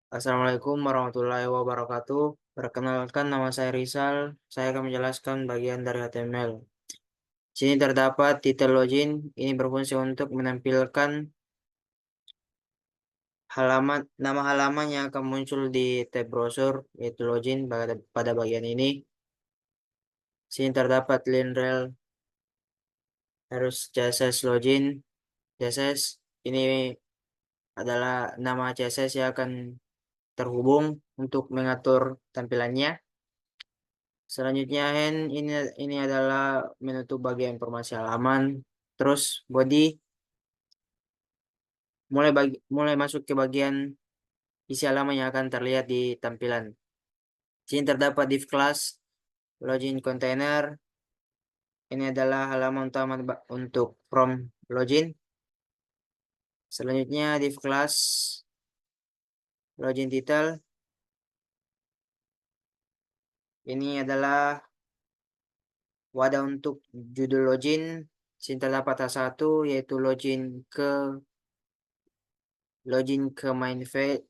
Assalamualaikum warahmatullahi wabarakatuh. Perkenalkan, nama saya Rizal. Saya akan menjelaskan bagian dari HTML. Sini terdapat titel login. Ini berfungsi untuk menampilkan nama halaman yang akan muncul di tab browser, yaitu login pada bagian ini. Sini terdapat link rel harus CSS login. CSS ini adalah nama CSS yang akan terhubung untuk mengatur tampilannya. Selanjutnya ini adalah menutup bagian informasi halaman. Terus body mulai masuk ke bagian isi halaman yang akan terlihat di tampilan. Sini terdapat div class, login container. Ini adalah halaman utama untuk from login. Selanjutnya div class, login title. Ini adalah wadah untuk judul login. Sini terdapat satu, yaitu login ke main page.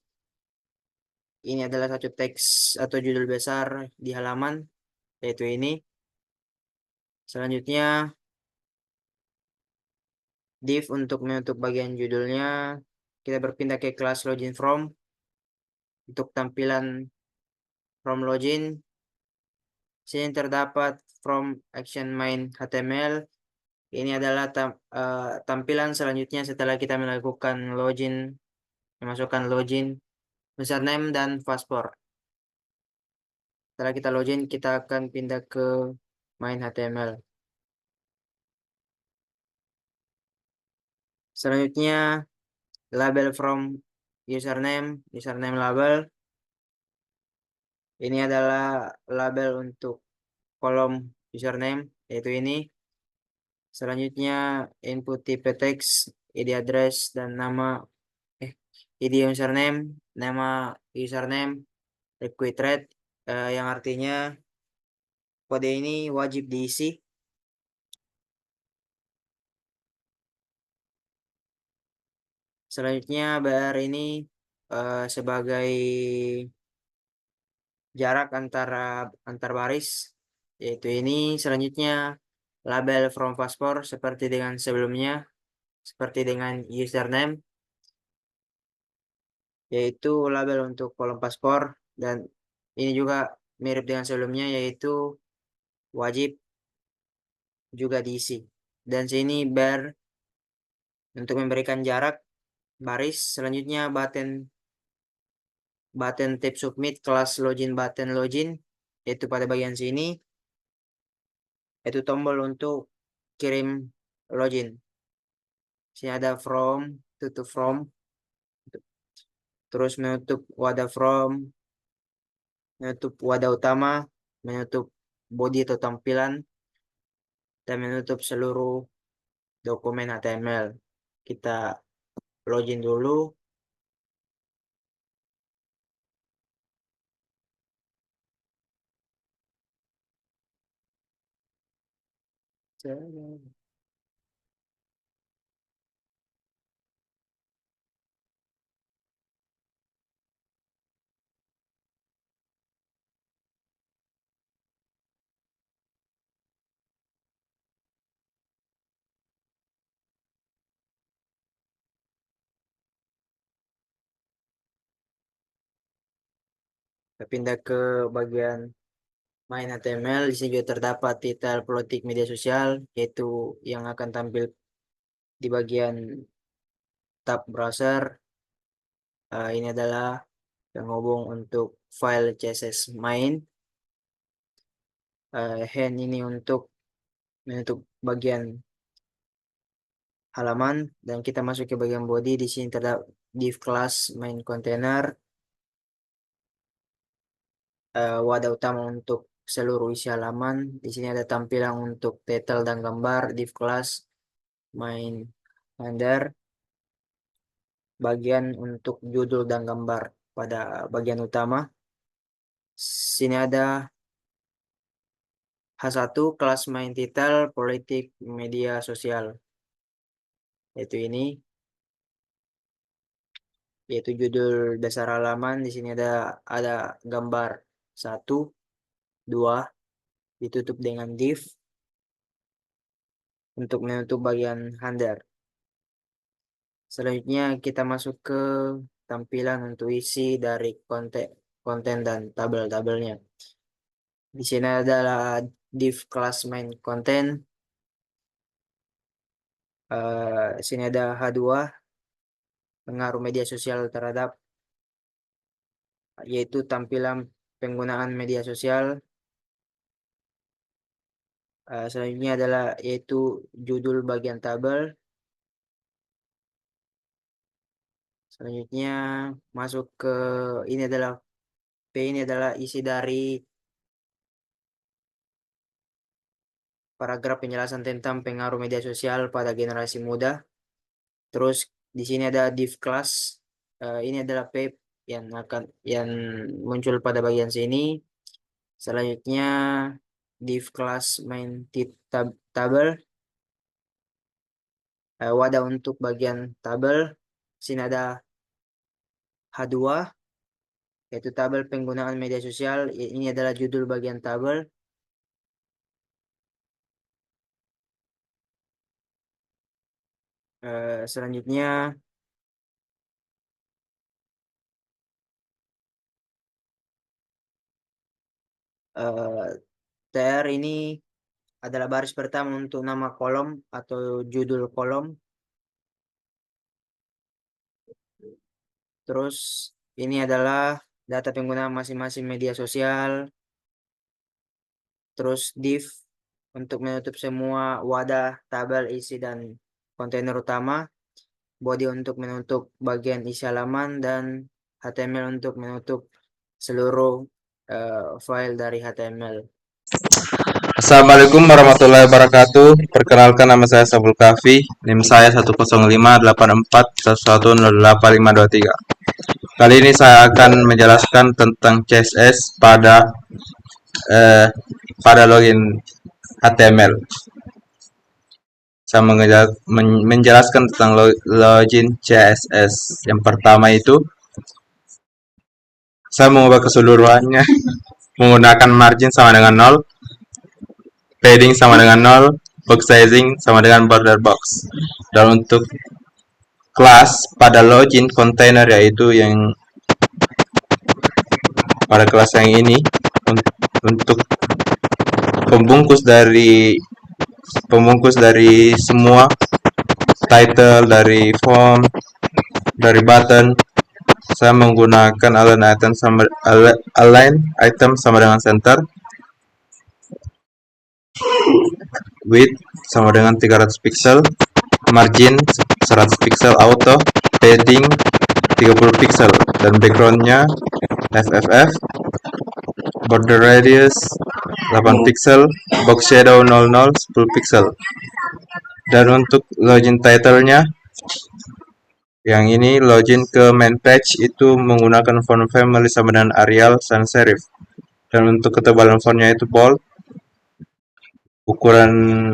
Ini adalah satu teks atau judul besar di halaman, yaitu ini. Selanjutnya, div untuk menutup bagian judulnya. Kita berpindah ke kelas login from. Untuk tampilan from login, sini terdapat from action main HTML. Ini adalah tampilan selanjutnya setelah kita melakukan login, memasukkan login, username, dan password. Setelah kita login, kita akan pindah ke main HTML. Selanjutnya, label from username label. Ini adalah label untuk kolom username, yaitu ini. Selanjutnya, input tipe teks, id address, dan id username, nama username, require thread, yang artinya kode ini wajib diisi. Selanjutnya, BR ini sebagai jarak antar baris, yaitu ini. Selanjutnya, label from password seperti dengan sebelumnya, seperti dengan username, yaitu label untuk kolom password, dan ini juga mirip dengan sebelumnya, yaitu wajib juga diisi. Dan sini bar untuk memberikan jarak baris. Selanjutnya button tab submit kelas login button login, yaitu pada bagian sini, yaitu tombol untuk kirim login. Sini ada from, tutup from, terus menutup wadah from, menutup wadah utama, menutup body atau tampilan, dan menutup seluruh dokumen HTML. Kita login dulu. Kita pindah ke bagian main HTML. Di sini juga terdapat titel politik media sosial, yaitu yang akan tampil di bagian tab browser. Ini adalah penghubung untuk file CSS main. Hand ini untuk menutup bagian halaman, dan kita masuk ke bagian body. Di sini terdapat div class main container, wadah utama untuk seluruh isi halaman. Di sini ada tampilan untuk title dan gambar, div class main header, bagian untuk judul dan gambar pada bagian utama. Sini ada H1 kelas main title politik media sosial, yaitu ini. yaitu judul dasar halaman. Di sini ada gambar 1, 2, ditutup dengan div untuk menutup bagian header. Selanjutnya kita masuk ke tampilan untuk isi dari konten dan tabel-tabelnya. Di sini adalah div class main content. Sini ada H2, pengaruh media sosial terhadap, yaitu tampilan penggunaan media sosial. Selanjutnya adalah yaitu judul bagian tabel. Selanjutnya masuk ke ini adalah ini adalah isi dari paragraf penjelasan tentang pengaruh media sosial pada generasi muda. Terus di sini ada div class. Ini adalah page yang muncul pada bagian sini. Selanjutnya div class main tabel. Wadah untuk bagian tabel. Sini ada H2, yaitu tabel penggunaan media sosial. Ini adalah judul bagian tabel. Selanjutnya TR ini adalah baris pertama untuk nama kolom atau judul kolom. Terus ini adalah data pengguna masing-masing media sosial. Terus div untuk menutup semua wadah, tabel, isi, dan kontainer utama. Body untuk menutup bagian isi halaman, dan HTML untuk menutup seluruh file dari HTML. Assalamualaikum warahmatullahi wabarakatuh. Perkenalkan, nama saya Sabul Kafi. NIM saya 1058411108523. Kali ini saya akan menjelaskan tentang CSS pada login HTML. Saya menjelaskan tentang login CSS. Yang pertama itu, saya mengubah keseluruhannya menggunakan margin sama dengan 0, padding sama dengan 0, box sizing sama dengan border box. Dan untuk kelas pada login container, yaitu yang pada kelas yang ini, untuk pembungkus dari semua title, dari form, dari button, saya menggunakan align item sama dengan center, width sama dengan 300 pixel, margin 100 pixel auto, padding 30 pixel, dan backgroundnya FFF, border radius 8 pixel, box shadow 00 10 pixel. Dan untuk login title-nya, yang ini login ke main page itu menggunakan font family sama dengan Arial sans serif. Dan untuk ketebalan fontnya itu bold. Ukuran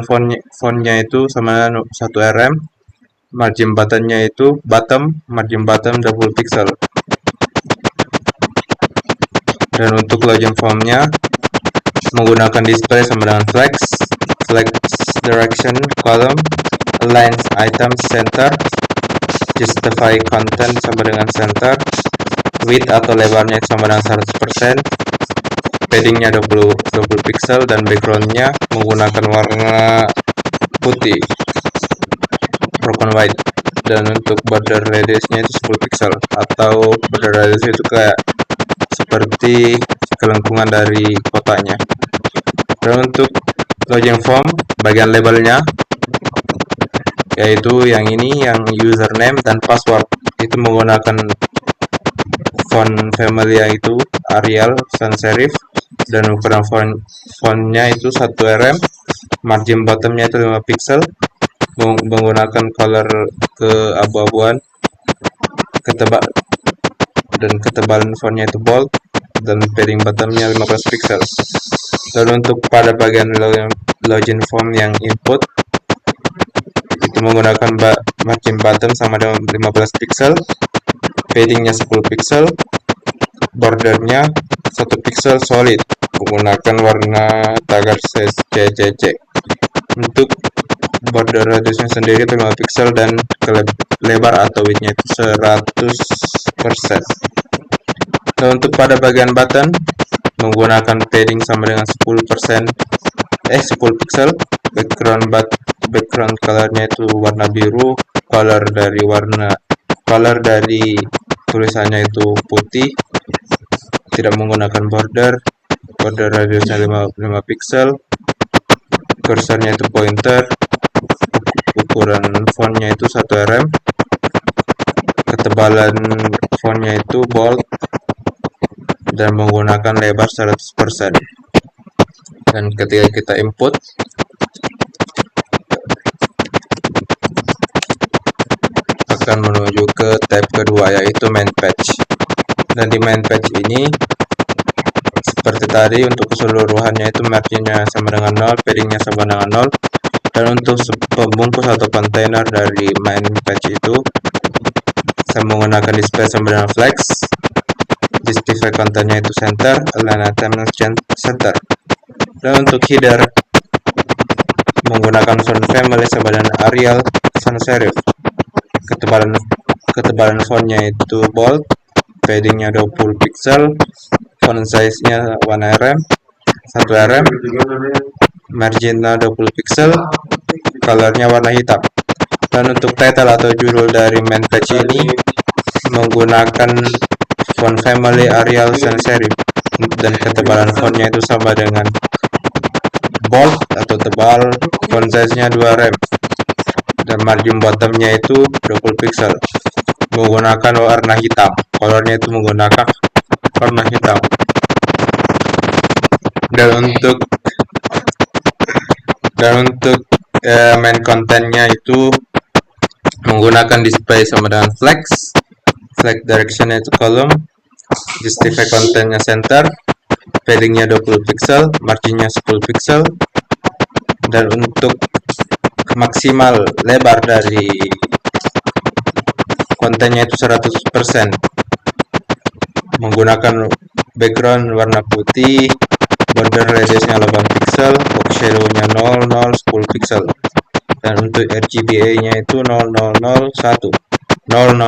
fontnya itu sama dengan 1 rm. Margin buttonnya itu margin bottom 20 pixel. Dan untuk login formnya menggunakan display sama dengan flex direction column, align item center, justify content sama dengan center, width atau lebarnya sama dengan 100%, paddingnya 20 pixel, dan backgroundnya menggunakan warna putih, broken white. Dan untuk border radiusnya itu 10 pixel, atau border radius itu kayak seperti kelengkungan dari kotaknya. Dan untuk login form bagian labelnya, yaitu yang ini, yang username dan password, itu menggunakan font family yaitu Arial sans serif, dan ukuran fontnya itu 1 rm, margin bottomnya itu 5 pixel, menggunakan color keabu-abuan, ketebalan fontnya itu bold, dan padding bottomnya 15 pixel. Dan untuk pada bagian login form yang input, itu menggunakan margin bottom sama dengan 15 pixel, paddingnya 10 pixel, bordernya 1 pixel solid menggunakan warna tagar size CCC. Untuk border radiusnya sendiri itu 5 pixel dan lebar atau widthnya itu 100%. Dan untuk pada bagian button menggunakan padding sama dengan 10%, 10 pixel. Background colornya itu warna biru, color dari tulisannya itu putih, tidak menggunakan border radiusnya 5 pixel, kursornya itu pointer, ukuran fontnya itu 1 rm, ketebalan fontnya itu bold, dan menggunakan lebar 100%. Dan ketika kita input, akan menuju ke tab kedua, yaitu main page. Dan di main page ini seperti tadi, untuk keseluruhannya itu marginnya sama dengan 0, paddingnya sama dengan 0. Dan untuk pembungkus atau kontainer dari main page itu, saya menggunakan display sama dengan flex, justify kontennya itu center, align item center. Dan untuk header menggunakan font family sama dengan Arial sans serif. Ketebalan fontnya itu bold, paddingnya 20 pixel, font size-nya 1 rm, marginnya 20 pixel, colornya warna hitam. Dan untuk title atau judul dari main page ini menggunakan font family Arial sans serif, dan ketebalan fontnya itu sama dengan bold atau tebal, font size-nya 2 rm, dan margin bottomnya itu 20 pixel menggunakan warna hitam, colornya itu menggunakan warna hitam. Dan untuk main kontennya itu menggunakan display sama dengan flex directionnya itu column, justify kontennya center, paddingnya 20 pixel, marginnya 10 pixel. Dan untuk maksimal lebar dari kontennya itu 100%, menggunakan background warna putih, border radiusnya 8 pixel, box shadow-nya 0, 0, 10 pixel. Dan untuk RGBA-nya itu 0001, 000, 0.1.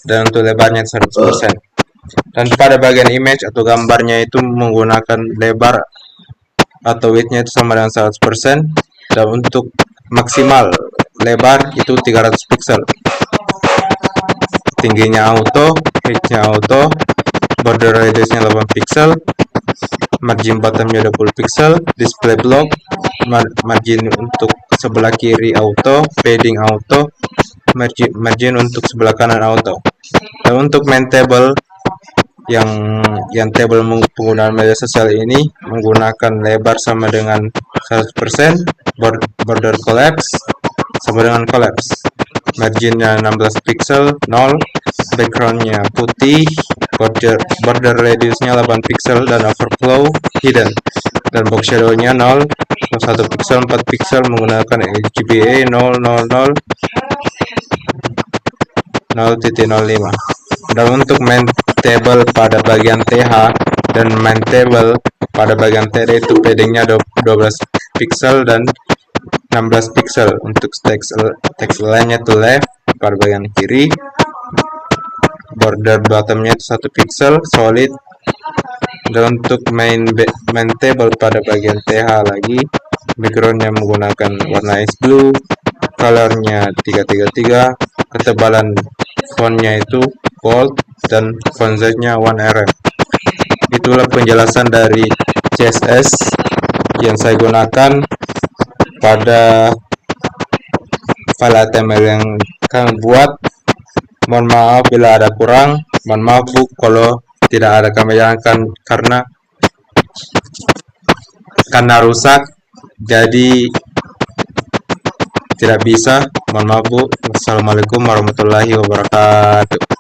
Dan untuk lebarnya 100%. Dan pada bagian image atau gambarnya itu menggunakan lebar atau width-nya itu sama dengan 100%. Dan untuk maksimal lebar itu 300 pixel. Tingginya auto, width-nya auto, border radiusnya 8 pixel, margin bottomnya 20 pixel, display block, margin untuk sebelah kiri auto, padding auto, margin untuk sebelah kanan auto. Dan untuk main table yang table penggunaan media sosial ini menggunakan lebar sama dengan 100%, border collapse sama dengan collapse, marginnya 16 pixel, 0, backgroundnya putih, border radiusnya 8 pixel, dan overflow hidden, dan box shadow-nya 0, 1 pixel, 4 pixel menggunakan RGBA 000, 0.05. Dan untuk main table pada bagian TH dan main table pada bagian TD itu paddingnya 12 pixel dan 16 pixel. Untuk text line-nya itu left pada bagian kiri, border bottomnya itu 1 pixel solid. Dan untuk main table pada bagian TH lagi, backgroundnya menggunakan warna ice blue, colornya 333, ketebalan fontnya itu bold, dan font size-nya 1 rm. Itulah penjelasan dari CSS yang saya gunakan pada file HTML yang kami buat. Mohon maaf bila ada kurang, mohon maaf Bu kalau tidak ada kami jalankan karena rusak, jadi tidak bisa. Mohon maaf Bu. Wassalamualaikum warahmatullahi wabarakatuh.